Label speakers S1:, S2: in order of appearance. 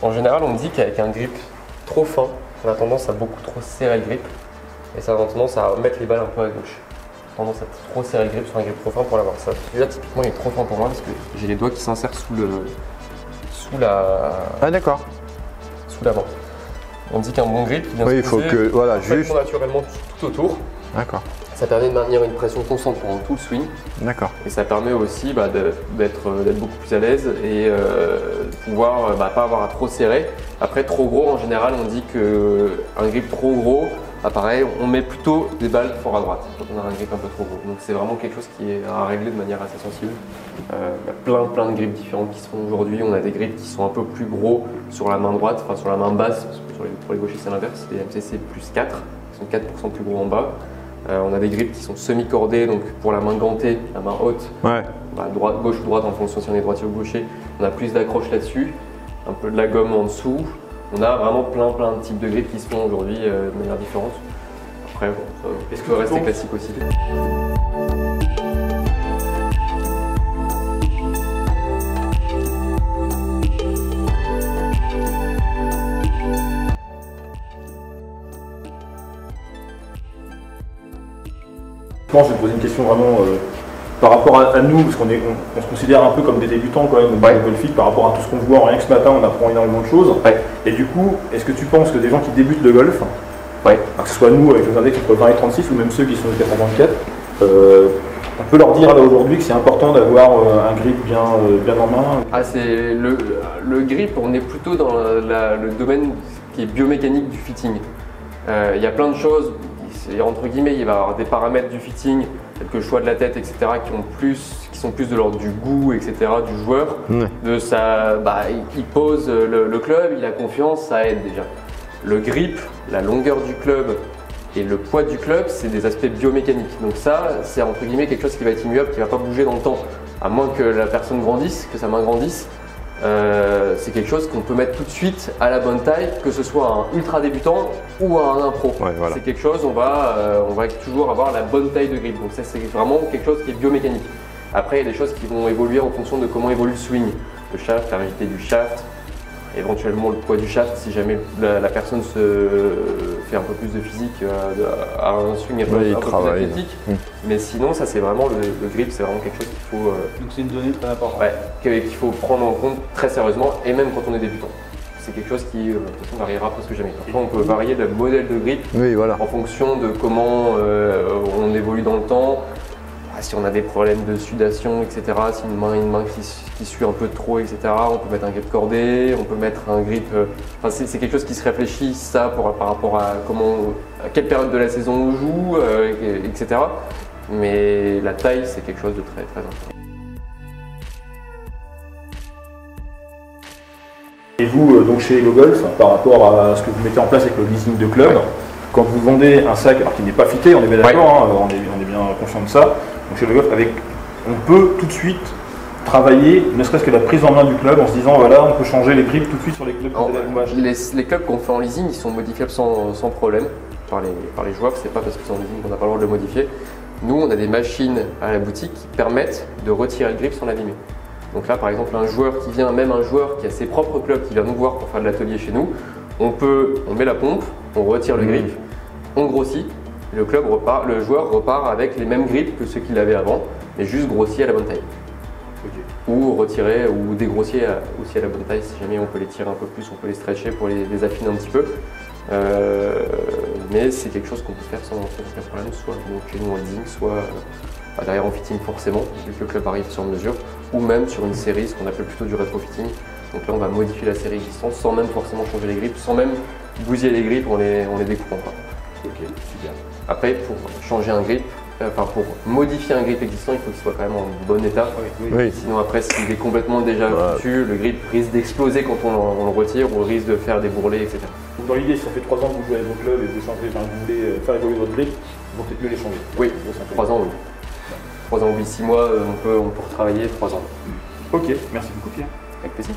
S1: En général, on me dit qu'avec un grip trop fin, on a tendance à beaucoup trop serrer le grip et ça a tendance à mettre les balles un peu à gauche. Tendance à trop serrer le grip sur un grip trop fin pour l'avoir. Ça, celui-là, typiquement, il est trop fin pour moi parce que j'ai les doigts qui s'insèrent sous
S2: d'accord.
S1: l'avant. On dit qu'un bon grip, il vient
S2: Oui,
S1: se
S2: il faut
S1: poser
S2: que, voilà, juste.
S1: naturellement tout autour.
S2: D'accord.
S1: Ça permet de maintenir une pression constante pendant tout le swing.
S2: D'accord.
S1: Et ça permet aussi d'être beaucoup plus à l'aise et pouvoir pas avoir à trop serrer. Après, trop gros, en général, on dit qu'un grip trop gros, pareil, on met plutôt des balles fort à droite quand on a un grip un peu trop gros. Donc c'est vraiment quelque chose qui est à régler de manière assez sensible. Il y a plein de grips différents qui se font aujourd'hui. On a des grips qui sont un peu plus gros sur la main droite, enfin sur la main basse, parce que pour les gauchistes c'est l'inverse, des MCC plus 4, qui sont 4% plus gros en bas. On a des grips qui sont semi-cordés, donc pour la main gantée, la main haute,
S2: Ouais.
S1: Gauche ou droite en fonction si on est droitier ou gaucher. On a plus d'accroche là-dessus, un peu de la gomme en dessous. On a vraiment plein de types de grips qui se font aujourd'hui de manière différente. Après, bon, ça peut rester classique aussi.
S3: Je vais te poser une question vraiment par rapport à nous, parce qu'on se considère un peu comme des débutants quand même au golfique, par rapport à tout ce qu'on voit. Rien que ce matin, on apprend énormément de choses.
S1: Ouais.
S3: Et du coup, est-ce que tu penses que des gens qui débutent le golf,
S1: Ouais.
S3: que ce soit nous avec nos index entre 20 et 36 ou même ceux qui sont de 84, on peut leur dire là aujourd'hui que c'est important d'avoir un grip bien en main?
S1: C'est le grip, on est plutôt dans le domaine qui est biomécanique du fitting. Il y a plein de choses. Entre guillemets, il va y avoir des paramètres du fitting, tels que le choix de la tête, etc., qui sont plus de l'ordre du goût, etc., du joueur. Il pose le club, il a confiance, ça aide déjà. Le grip, la longueur du club et le poids du club, c'est des aspects biomécaniques. Donc ça, c'est entre guillemets quelque chose qui va être immuable, qui ne va pas bouger dans le temps, à moins que la personne grandisse, que sa main grandisse. C'est quelque chose qu'on peut mettre tout de suite à la bonne taille, que ce soit un ultra débutant ou un impro.
S2: Ouais, voilà.
S1: C'est quelque chose, on va toujours avoir la bonne taille de grip. Donc ça, c'est vraiment quelque chose qui est biomécanique. Après, il y a des choses qui vont évoluer en fonction de comment évolue le swing. Le shaft, la rigidité du shaft, éventuellement le poids du shaft si jamais la personne se fait un peu plus de physique, à un swing un peu plus athlétique. Mais sinon, ça c'est vraiment le grip, c'est vraiment quelque chose qu'il faut.
S3: Donc c'est une donnée très importante.
S1: Qu'il faut prendre en compte très sérieusement, et même quand on est débutant. C'est quelque chose qui de toute façon variera presque jamais. Parfois, on peut varier le modèle de grip en fonction de comment on évolue dans le temps. Si on a des problèmes de sudation, etc., si une main qui sue un peu trop, etc., on peut mettre un grip cordé, on peut mettre un grip. C'est quelque chose qui se réfléchit, ça, par rapport à quelle période de la saison on joue, etc. Mais la taille, c'est quelque chose de très important.
S3: Et vous, donc chez Hello Golf, par rapport à ce que vous mettez en place avec le leasing de club, quand vous vendez un sac, alors qui n'est pas fité, on est bien d'accord, on est bien conscient de ça. Donc chez Hello Golf, on peut tout de suite travailler, ne serait-ce que la prise en main du club, en se disant voilà, on peut changer les grips tout de suite sur les clubs.
S1: Les clubs qu'on fait en leasing, ils sont modifiables sans problème par les joueurs. C'est pas parce qu'ils sont en leasing qu'on n'a pas le droit de le modifier. Nous, on a des machines à la boutique qui permettent de retirer le grip sans l'abîmer. Donc là, par exemple, un joueur qui a ses propres clubs, qui vient nous voir pour faire de l'atelier chez nous, on met la pompe, on retire le grip, on grossit, le joueur repart avec les mêmes grips que ceux qu'il avait avant, mais juste grossi à la bonne taille. Ou retirer ou dégrossir aussi à la bonne taille, si jamais on peut les tirer un peu plus, on peut les stretcher pour les affiner un petit peu. Mais c'est quelque chose qu'on peut faire sans aucun problème, soit chez nous en leasing, soit derrière en fitting forcément, vu que le club arrive sur mesure, ou même sur une série, ce qu'on appelle plutôt du rétro-fitting. Donc là on va modifier la série existante sans même forcément changer les grips, sans même bousiller les grips en les découpant.
S3: Ok, super.
S1: Après pour changer un grip, pour modifier un grip existant, il faut qu'il soit quand même en bon état.
S2: Oui.
S1: Sinon après s'il est complètement déjà foutu, le grip risque d'exploser quand on le retire, ou risque de faire des bourrelets, etc.
S3: Donc dans l'idée, si ça fait 3 ans que vous jouez avec vos clubs et que vous voulez faire évoluer votre grip, vous vont peut-être mieux les changer.
S1: Oui, 3 ans oui. 3 ans, oui, 6 mois, on peut retravailler 3 ans.
S3: Ok, merci beaucoup Pierre.
S1: Avec plaisir.